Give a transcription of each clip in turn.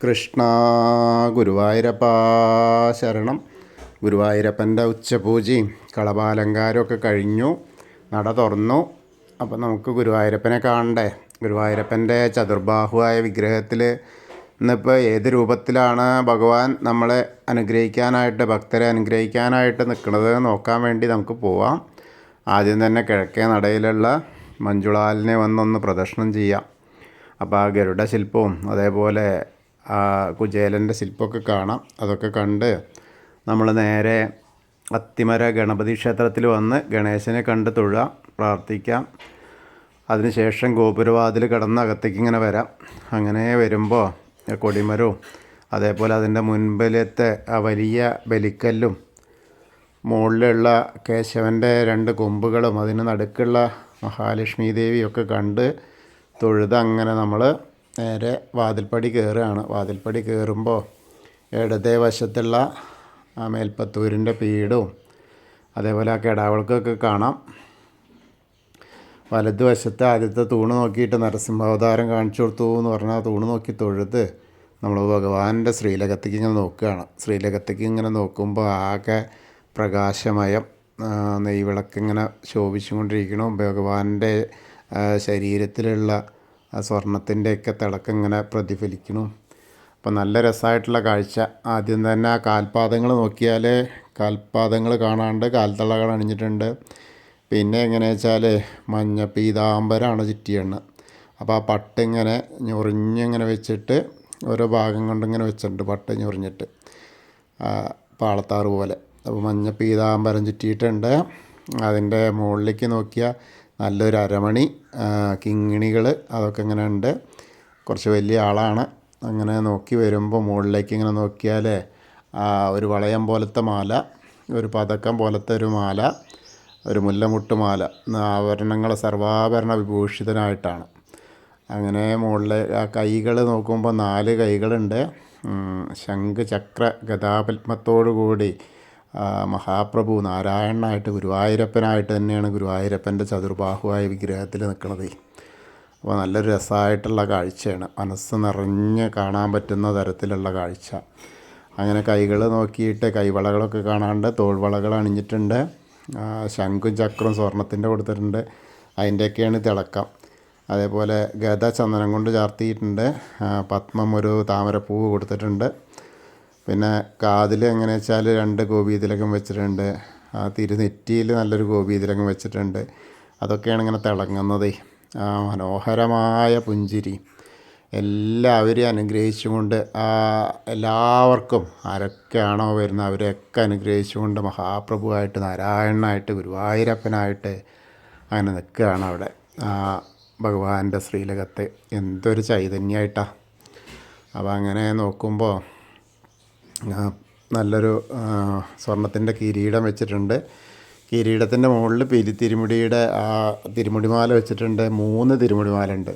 കൃഷ്ണ ഗുരുവായൂരപ്പ ശരണം. ഗുരുവായൂരപ്പൻ്റെ ഉച്ചപൂജയും കളഭാലങ്കാരമൊക്കെ കഴിഞ്ഞു, നട തുറന്നു. അപ്പം നമുക്ക് ഗുരുവായൂരപ്പനെ കാണണ്ടേ. ഗുരുവായൂരപ്പൻ്റെ ചതുർബാഹുവായ വിഗ്രഹത്തിൽ ഇന്നിപ്പോൾ ഏത് രൂപത്തിലാണ് ഭഗവാൻ നമ്മളെ അനുഗ്രഹിക്കാനായിട്ട്, ഭക്തരെ അനുഗ്രഹിക്കാനായിട്ട് നിൽക്കുന്നത് നോക്കാൻ വേണ്ടി നമുക്ക് പോവാം. ആദ്യം തന്നെ കിഴക്കേ നടയിലുള്ള മഞ്ജുളാലിനെ വന്നൊന്ന് പ്രദക്ഷിണം ചെയ്യാം. അപ്പോൾ ആ ഗരുഡ ശില്പവും അതേപോലെ ആ കുചേലൻ്റെ ശില്പമൊക്കെ കാണാം. അതൊക്കെ കണ്ട് നമ്മൾ നേരെ അത്തിമര ഗണപതി ക്ഷേത്രത്തിൽ വന്ന് ഗണേശനെ കണ്ട് തൊഴുക, പ്രാർത്ഥിക്കാം. അതിനുശേഷം ഗോപുരവാതിൽ കടന്ന് അകത്തേക്ക് ഇങ്ങനെ വരാം. അങ്ങനെ വരുമ്പോൾ കൊടിമരവും അതേപോലെ അതിൻ്റെ മുൻപിലത്തെ ആ വലിയ ബലിക്കല്ലും മുകളിലുള്ള കേശവൻ്റെ 2 കൊമ്പുകളും അതിന് നടുക്കുള്ള മഹാലക്ഷ്മി ദേവിയൊക്കെ കണ്ട് തൊഴുത് അങ്ങനെ നമ്മൾ നേരെ വാതിൽപ്പടി കയറുകയാണ്. വാതിൽപ്പടി കയറുമ്പോൾ ഇടതേ വശത്തുള്ള ആ മേൽപ്പത്തൂരിൻ്റെ പീഠവും അതേപോലെ ആ കിടാവിളക്കൊക്കെ കാണാം. വലതുവശത്ത് ആദ്യത്തെ തൂണ് നോക്കിയിട്ട് നരസിംഹാവതാരം കാണിച്ചു കൊടുത്തു എന്ന് പറഞ്ഞാൽ ആ തൂണ് നോക്കി തൊഴുത് നമ്മൾ ഭഗവാന്റെ ശ്രീലകത്തേക്ക് ഇങ്ങനെ നോക്കുകയാണ്. ശ്രീലകത്തേക്ക് ഇങ്ങനെ നോക്കുമ്പോൾ ആകെ പ്രകാശമയം, നെയ്വിളക്കിങ്ങനെ ശോഭിച്ചും കൊണ്ടിരിക്കണം. ഭഗവാന്റെ ശരീരത്തിലുള്ള ആ സ്വർണത്തിൻ്റെയൊക്കെ തിളക്കം ഇങ്ങനെ പ്രതിഫലിക്കണം. അപ്പോൾ നല്ല രസമായിട്ടുള്ള കാഴ്ച. ആദ്യം തന്നെ ആ കാൽപാദങ്ങൾ നോക്കിയാൽ കാൽപാദങ്ങൾ കാണാണ്ട് കാൽത്തളകൾ അണിഞ്ഞിട്ടുണ്ട്. പിന്നെ എങ്ങനെയാണെന്ന് വെച്ചാൽ മഞ്ഞ പീതാംബരമാണ് ചുറ്റിയെണ്ണ്. അപ്പോൾ ആ പട്ട് ഇങ്ങനെ ഞൊറിഞ്ഞിങ്ങനെ വെച്ചിട്ട് ഓരോ ഭാഗം കൊണ്ടിങ്ങനെ വെച്ചിട്ടുണ്ട്, പട്ട് ഞൊറിഞ്ഞിട്ട് പാളത്താറ് പോലെ. അപ്പോൾ മഞ്ഞ പീതാംബരം ചുറ്റിയിട്ടുണ്ട്. അതിൻ്റെ മുകളിലേക്ക് നോക്കിയാൽ നല്ലൊരു അരമണി, കിങ്ങിണികൾ അതൊക്കെ ഇങ്ങനെ ഉണ്ട്. കുറച്ച് വലിയ ആളാണ്. അങ്ങനെ നോക്കി വരുമ്പോൾ മുകളിലേക്ക് ഇങ്ങനെ നോക്കിയാൽ ഒരു വളയം പോലത്തെ മാല, ഒരു പതക്കം പോലത്തെ ഒരു മാല, ഒരു മുല്ലമുട്ട് മാല, ആഭരണങ്ങൾ സർവാഭരണ വിഭൂഷിതനായിട്ടാണ്. അങ്ങനെ മുകളിൽ ആ കൈകൾ നോക്കുമ്പോൾ 4 കൈകളുണ്ട്. ശംഖ് ചക്ര ഗദാപത്മത്തോടു കൂടി മഹാപ്രഭു നാരായണനായിട്ട് ഗുരുവായൂരപ്പനായിട്ട് തന്നെയാണ് ഗുരുവായൂരപ്പൻ്റെ ചതുർബാഹുവായ വിഗ്രഹത്തിൽ നിൽക്കുന്നത്. അപ്പോൾ നല്ലൊരു രസമായിട്ടുള്ള കാഴ്ചയാണ്, മനസ്സ് നിറഞ്ഞ് കാണാൻ പറ്റുന്ന തരത്തിലുള്ള കാഴ്ച. അങ്ങനെ കൈകൾ നോക്കിയിട്ട് കൈവളകളൊക്കെ കാണാണ്ട് തോൾവളകൾ അണിഞ്ഞിട്ടുണ്ട്. ശംഖും ചക്രവും സ്വർണത്തിൻ്റെ കൊടുത്തിട്ടുണ്ട്, അതിൻ്റെയൊക്കെയാണ് തിളക്കം. അതേപോലെ ഗദ ചന്ദനം കൊണ്ട് ചാർത്തിയിട്ടുണ്ട്. പത്മം ഒരു താമരപ്പൂവ് കൊടുത്തിട്ടുണ്ട്. പിന്നെ കാതിൽ എങ്ങനെ വെച്ചാൽ 2 ഗോപീതിലകം വെച്ചിട്ടുണ്ട്. ആ തിരുനെറ്റിയിൽ നല്ലൊരു ഗോപീതിലകം വെച്ചിട്ടുണ്ട്. അതൊക്കെയാണ് ഇങ്ങനെ തിളങ്ങുന്നത്. മനോഹരമായ പുഞ്ചിരി എല്ലാവരെയും അനുഗ്രഹിച്ചുകൊണ്ട് എല്ലാവർക്കും ആരൊക്കെയാണോ വരുന്നത് അവരെയൊക്കെ അനുഗ്രഹിച്ചുകൊണ്ട് മഹാപ്രഭുവായിട്ട് നാരായണനായിട്ട് ഗുരുവായൂരപ്പനായിട്ട് അങ്ങനെ നിൽക്കുകയാണ് അവിടെ ഭഗവാന്റെ ശ്രീലകത്ത്. എന്തൊരു ചൈതന്യമായിട്ടാണ്. അപ്പോൾ അങ്ങനെ നോക്കുമ്പോൾ നല്ലൊരു സ്വർണത്തിൻ്റെ കിരീടം വെച്ചിട്ടുണ്ട്. കിരീടത്തിൻ്റെ മുകളിൽ തിരുമുടിയുടെ ആ തിരുമുടിമാല വെച്ചിട്ടുണ്ട്. 3 തിരുമുടിമാല ഉണ്ട്.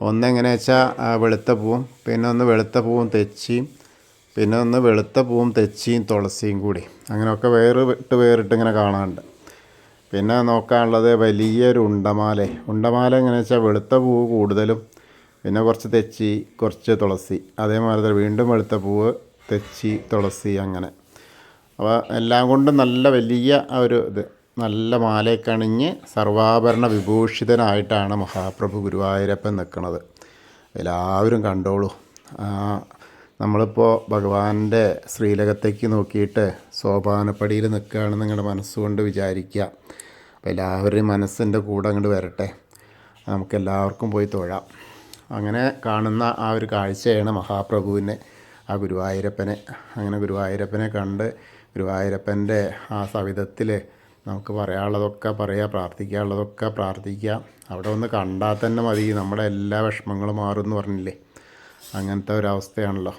ഒന്നെങ്ങനെ വെച്ചാൽ വെളുത്ത പൂവും, പിന്നെ ഒന്ന് വെളുത്ത പൂവും തെച്ചിയും, പിന്നെ ഒന്ന് വെളുത്ത പൂവും തെച്ചിയും തുളസിയും കൂടി, അങ്ങനെയൊക്കെ വേറിട്ട് ഇങ്ങനെ കാണാനുണ്ട്. പിന്നെ നോക്കാനുള്ളത് വലിയൊരു ഉണ്ടമാല എങ്ങനെ വെച്ചാൽ വെളുത്ത പൂവ് കൂടുതലും, പിന്നെ കുറച്ച് തെച്ചി, കുറച്ച് തുളസി, അതേമാതിരി വീണ്ടും വെളുത്ത പൂവ്, തെച്ചി, തുളസി, അങ്ങനെ. അപ്പോൾ എല്ലാം കൊണ്ടും നല്ല വലിയ ഒരു നല്ല മാലയൊക്കെ അണിഞ്ഞ് സർവാഭരണ വിഭൂഷിതനായിട്ടാണ് മഹാപ്രഭു ഗുരുവായൂരപ്പൻ നിൽക്കുന്നത്. എല്ലാവരും കണ്ടോളൂ. നമ്മളിപ്പോൾ ഭഗവാന്റെ ശ്രീലകത്തേക്ക് നോക്കിയിട്ട് സോപാനപ്പടിയിൽ നിൽക്കുകയാണെന്ന് നിങ്ങളുടെ മനസ്സുകൊണ്ട് വിചാരിക്കുക. അപ്പോൾ എല്ലാവരുടെയും മനസ്സിൻ്റെ കൂടെ അങ്ങോട്ട് വരട്ടെ, നമുക്കെല്ലാവർക്കും പോയി തൊഴാം. അങ്ങനെ കാണുന്ന ആ ഒരു കാഴ്ചയാണ് മഹാപ്രഭുവിനെ, ആ ഗുരുവായൂരപ്പനെ. അങ്ങനെ ഗുരുവായൂരപ്പനെ കണ്ട് ഗുരുവായൂരപ്പൻ്റെ ആ സവിധത്തിൽ നമുക്ക് പറയാനുള്ളതൊക്കെ പറയുക, പ്രാർത്ഥിക്കാനുള്ളതൊക്കെ പ്രാർത്ഥിക്കുക. അവിടെ ഒന്ന് കണ്ടാൽ തന്നെ മതി, നമ്മുടെ എല്ലാ വിഷമങ്ങളും മാറും എന്ന് പറഞ്ഞില്ലേ, അങ്ങനത്തെ ഒരവസ്ഥയാണല്ലോ.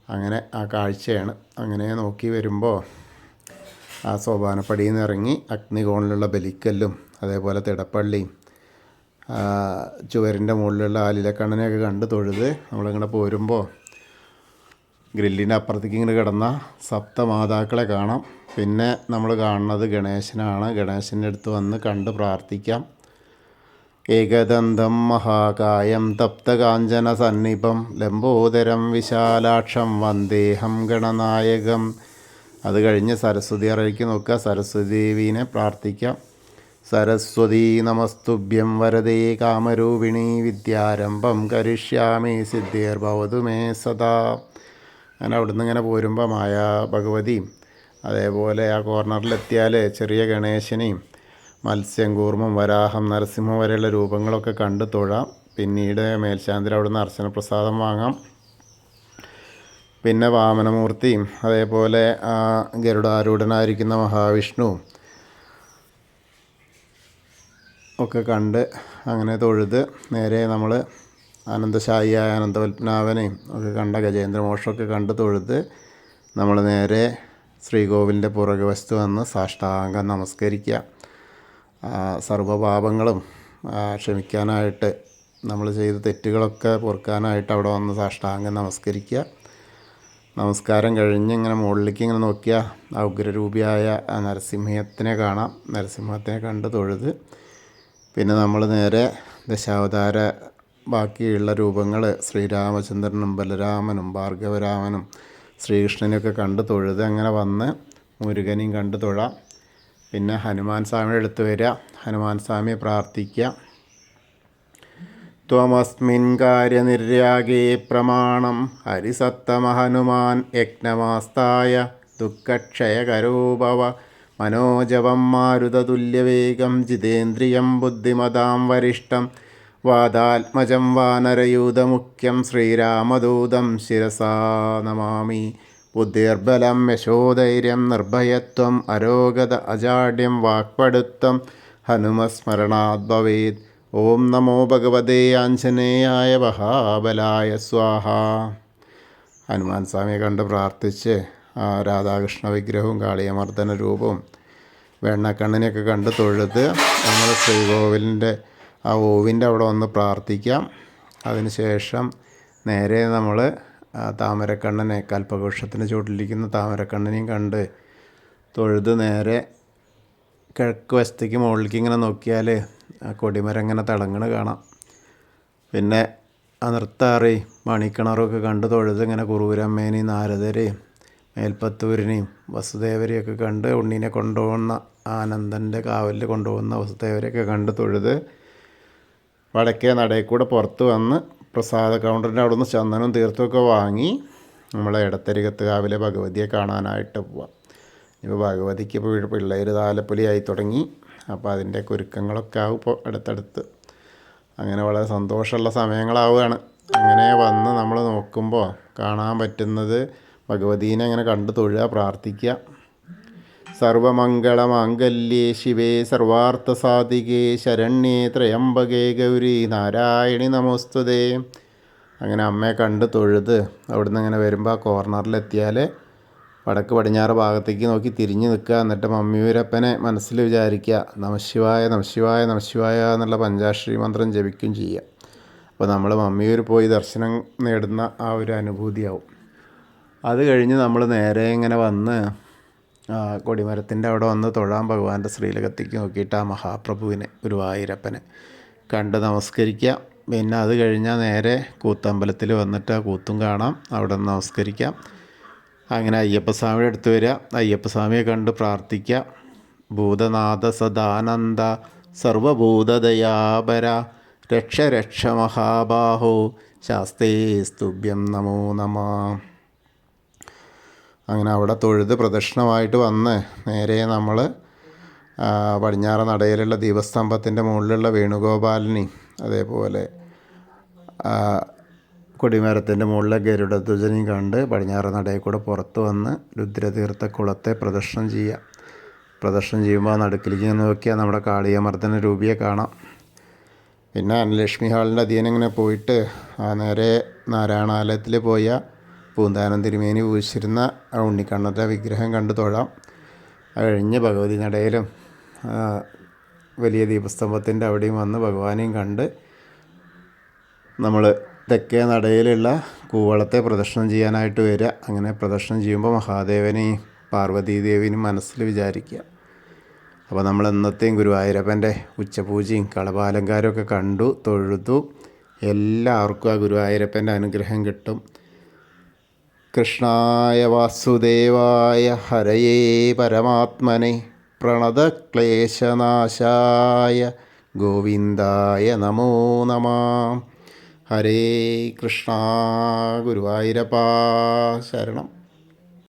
അങ്ങനെ ആ കാഴ്ചയാണ്. അങ്ങനെ നോക്കി വരുമ്പോൾ ആ സോപാനപ്പടിയിൽ നിന്ന് ഇറങ്ങി അഗ്നികോണിലുള്ള ബലിക്കല്ലും അതേപോലെ തിടപ്പള്ളിയും ചുവരിൻ്റെ മുകളിലുള്ള ആലിലക്കണ്ണനെയൊക്കെ കണ്ട് തൊഴുത് നമ്മളിങ്ങനെ പോരുമ്പോൾ ഗ്രില്ലിൻ്റെ അപ്പുറത്തേക്ക് ഇങ്ങനെ കിടന്ന സപ്തമാതാക്കളെ കാണാം. പിന്നെ നമ്മൾ കാണുന്നത് ഗണേശനാണ്. ഗണേശൻ്റെ അടുത്ത് വന്ന് കണ്ട് പ്രാർത്ഥിക്കാം. ഏകദന്തം മഹാകായം തപ്തകാഞ്ചനസന്നിഭം ലംബോദരം വിശാലാക്ഷം വന്ദേഹം ഗണനായകം. അത് കഴിഞ്ഞ് സരസ്വതി അറയ്ക്ക് നോക്കുക. സരസ്വതി ദേവീനെ പ്രാർത്ഥിക്കാം. സരസ്വതീ നമസ്തുഭ്യം വരദേ കാമരൂപിണി വിദ്യാരംഭം കരിഷ്യാമി സിദ്ധിർഭവതു മേ സദാ. അങ്ങനെ അവിടുന്ന് ഇങ്ങനെ പോരുമ്പോൾ മായാ ഭഗവതിയും അതേപോലെ ആ കോർണറിലെത്തിയാൽ ചെറിയ ഗണേശനെയും മത്സ്യം, കൂർമ്മം, വരാഹം, നരസിംഹം വരെയുള്ള രൂപങ്ങളൊക്കെ കണ്ട് തൊഴാം. പിന്നീട് മേൽശാന്തിൽ അവിടുന്ന് അർച്ചന പ്രസാദം വാങ്ങാം. പിന്നെ വാമനമൂർത്തിയും അതേപോലെ ഗരുഡാരൂഢനായിരിക്കുന്ന മഹാവിഷ്ണുവും ഒക്കെ കണ്ട് അങ്ങനെ തൊഴുത് നേരെ നമ്മൾ അനന്തശായിയായ അനന്തപത്മനാഭനെയും ഒക്കെ കണ്ട ഗജേന്ദ്രമോക്ഷമൊക്കെ കണ്ട് തൊഴുത് നമ്മൾ നേരെ ശ്രീകോവിലിൻ്റെ പുറകുവശത്ത് വന്ന് സാഷ്ടാംഗം നമസ്കരിക്കുക. സർവ്വപാപങ്ങളും ക്ഷമിക്കാനായിട്ട്, നമ്മൾ ചെയ്ത തെറ്റുകളൊക്കെ പൊറുക്കാനായിട്ട് അവിടെ വന്ന് സാഷ്ടാംഗം നമസ്കരിക്കുക. നമസ്കാരം കഴിഞ്ഞ് ഇങ്ങനെ മുകളിലേക്ക് ഇങ്ങനെ നോക്കിയാൽ ആ ഉഗ്രരൂപിയായ ആ നരസിംഹത്തിനെ കാണാം. നരസിംഹത്തിനെ കണ്ട് തൊഴുത് പിന്നെ നമ്മൾ നേരെ ദശാവതാര ബാക്കിയുള്ള രൂപങ്ങൾ ശ്രീരാമചന്ദ്രനും ബലരാമനും ഭാർഗവരാമനും ശ്രീകൃഷ്ണനെയൊക്കെ കണ്ട് തൊഴുത് അങ്ങനെ വന്ന് മുരുകനെയും കണ്ട് തൊഴാം. പിന്നെ ഹനുമാൻ സ്വാമിയുടെ അടുത്ത് വരിക. ഹനുമാൻ സ്വാമിയെ പ്രാർത്ഥിക്കുക. ത്വമസ്മിൻ കാര്യനിര്യാഗേ പ്രമാണം ഹരിസത്തമഹനുമാൻ യജ്ഞമാസ്തായ ദുഃഖക്ഷയകരോ ഭവ മനോജവം മാരുതതുല്യവേഗം ജിതേന്ദ്രിയം ബുദ്ധിമതാം വരിഷ്ഠം വാദാത്മജം വാനരയൂഥമുഖ്യം ശ്രീരാമദൂതം ശിരസാ നമാമി. ബുദ്ധിർബലം യശോധൈര്യം നിർഭയത്വം അരോഗത അജാഡ്യം വാക്പടുത്വം ഹനുമസ്മരണാത് ഭവേത്. ഓം നമോ ഭഗവതേ ആഞ്ജനേയായ മഹാബലായ സ്വാഹ. ഹനുമാൻ സ്വാമിയെ കണ്ട് പ്രാർത്ഥിച്ച് രാധാകൃഷ്ണ വിഗ്രഹവും കാളിയമർദ്ദന രൂപവും വെണ്ണക്കണ്ണനെയൊക്കെ കണ്ട് തൊഴുത് നമ്മൾ ശ്രീകോവിലിൻ്റെ ആ ഓവിൻ്റെ അവിടെ വന്ന് പ്രാർത്ഥിക്കാം. അതിനുശേഷം നേരെ നമ്മൾ താമരക്കണ്ണനെ, കൽപ്പവൃക്ഷത്തിന് ചുവട്ടിലിരിക്കുന്ന താമരക്കണ്ണനെയും കണ്ട് തൊഴുത് നേരെ കിഴക്ക് വശത്തേക്ക് മുകളിലേക്ക് ഇങ്ങനെ നോക്കിയാൽ കൊടിമരം ഇങ്ങനെ തിളങ്ങണ കാണാം. പിന്നെ ആ നൃത്താറി മണിക്കിണറൊക്കെ കണ്ട് തൊഴുത് ഇങ്ങനെ കുറൂരമ്മേനെയും നാരദരെയും മേൽപ്പത്തൂരിനെയും വസുദേവരെയൊക്കെ കണ്ട് ഉണ്ണീനെ കൊണ്ടുപോകുന്ന ആനന്ദൻ്റെ കാവലിൽ കൊണ്ടുപോകുന്ന വസുദേവരെയൊക്കെ കണ്ട് തൊഴുത് വടക്കേ നടയിൽ കൂടെ പുറത്ത് വന്ന് പ്രസാദ കൗണ്ടറിൻ്റെ അവിടെ നിന്ന് ചന്ദനവും തീർത്ഥമൊക്കെ വാങ്ങി നമ്മളെ ഇടത്തരികത്ത് കാവിലെ ഭഗവതിയെ കാണാനായിട്ട് പോവാം. ഇപ്പോൾ ഭഗവതിക്ക് ഇപ്പോൾ പിള്ളേർ താലപ്പൊലിയായി തുടങ്ങി. അപ്പോൾ അതിൻ്റെ ഒരുക്കങ്ങളൊക്കെ ആവും ഇപ്പോൾ അടുത്തടുത്ത്. അങ്ങനെ വളരെ സന്തോഷമുള്ള സമയങ്ങളാവുകയാണ്. അങ്ങനെ വന്ന് നമ്മൾ നോക്കുമ്പോൾ കാണാൻ പറ്റുന്നത് ഭഗവതീനെ അങ്ങനെ കണ്ട് തൊഴുക, പ്രാർത്ഥിക്കുക. സർവമംഗളമാംഗല്യേ ശിവേ സർവാർത്ഥസാധികേ ശരണ്യേ ത്രയംബകേ ഗൗരി നാരായണി നമോസ്തുതേ. അങ്ങനെ അമ്മയെ കണ്ട് തൊഴുത് അവിടുന്ന് ഇങ്ങനെ വരുമ്പോൾ ആ കോർണറിലെത്തിയാൽ വടക്ക് പടിഞ്ഞാറ് ഭാഗത്തേക്ക് നോക്കി തിരിഞ്ഞ് നിൽക്കുക. എന്നിട്ട് മമ്മിയൂരപ്പനെ മനസ്സിൽ വിചാരിക്കുക. നമശിവായ നമശിവായ നമശിവായ എന്നുള്ള പഞ്ചാക്ഷരി മന്ത്രം ജപിക്കുകയും ചെയ്യുക. അപ്പോൾ നമ്മൾ മമ്മിയൂർ പോയി ദർശനം നേടുന്ന ആ ഒരു അനുഭൂതിയാവും. അത് കഴിഞ്ഞ് നമ്മൾ നേരെ ഇങ്ങനെ വന്ന് കൊടിമരത്തിൻ്റെ അവിടെ വന്ന് തൊഴാൻ ഭഗവാന്റെ ശ്രീലകത്തേക്ക് നോക്കിയിട്ട് ആ മഹാപ്രഭുവിനെ, ഗുരുവായൂരപ്പനെ കണ്ട് നമസ്കരിക്കുക. പിന്നെ അത് കഴിഞ്ഞാൽ നേരെ കൂത്തമ്പലത്തിൽ വന്നിട്ട് ആ കൂത്തും കാണാം, അവിടെ നിന്ന് നമസ്കരിക്കാം. അങ്ങനെ അയ്യപ്പസ്വാമിയുടെ അടുത്ത് വരിക, അയ്യപ്പസ്വാമിയെ കണ്ട് പ്രാർത്ഥിക്കുക. ഭൂതനാഥ സദാനന്ദ സർവഭൂതദയാപര രക്ഷ രക്ഷ മഹാബാഹോ ശാസ്തേ സ്തുഭ്യം നമോ നമഃ. അങ്ങനെ അവിടെ തൊഴുത് പ്രദക്ഷിണമായിട്ട് വന്ന് നേരെ നമ്മൾ പടിഞ്ഞാറ് നടയിലുള്ള ദീപസ്തംഭത്തിൻ്റെ മുകളിലുള്ള വേണുഗോപാലിനെയും അതേപോലെ കൊടിമരത്തിൻ്റെ മുകളിലെ ഗരുഡധ്വജനെയും കണ്ട് പടിഞ്ഞാറ് നടയിൽ കൂടെ പുറത്ത് വന്ന് രുദ്രതീർത്ഥ കുളത്തെ പ്രദക്ഷിണം ചെയ്യുക. പ്രദക്ഷിണം ചെയ്യുമ്പോൾ നടുക്കിലേക്ക് നോക്കിയാൽ നമ്മുടെ കാളിയമർദ്ദന രൂപിയെ കാണാം. പിന്നെ അനലക്ഷ്മി ഹാളിൻ്റെ അധീനം പോയിട്ട് നേരെ നാരായണാലയത്തിൽ പോയ പൂന്താനം തിരുമേനി പൂജിച്ചിരുന്ന ഉണ്ണിക്കണ്ണൻ്റെ വിഗ്രഹം കണ്ട് തൊഴാം. അത് കഴിഞ്ഞ് ഭഗവതി നടയിലും വലിയ ദീപസ്തംഭത്തിൻ്റെ അവിടെയും വന്ന് ഭഗവാനെയും കണ്ട് നമ്മൾ തെക്കേ നടയിലുള്ള കൂവളത്തെ പ്രദക്ഷിണം ചെയ്യാനായിട്ട് വരിക. അങ്ങനെ പ്രദക്ഷിണം ചെയ്യുമ്പോൾ മഹാദേവനെയും പാർവതീദേവിനും മനസ്സിൽ വിചാരിക്കുക. അപ്പോൾ നമ്മൾ ഇന്നത്തെയും ഗുരുവായൂരപ്പൻ്റെ ഉച്ചപൂജയും കളഭാലങ്കാരമൊക്കെ കണ്ടു തൊഴുതു. എല്ലാവർക്കും ആ ഗുരുവായൂരപ്പൻ്റെ അനുഗ്രഹം കിട്ടും. കൃഷ്ണായ വാസുദേവായ ഹരയേ പരമാത്മനെ പ്രണതക്ലേശനാശായ ഗോവിന്ദായ നമോ നമഃ. ഹരേ കൃഷ്ണ. ഗുരുവായൂരപ്പാ ശരണം.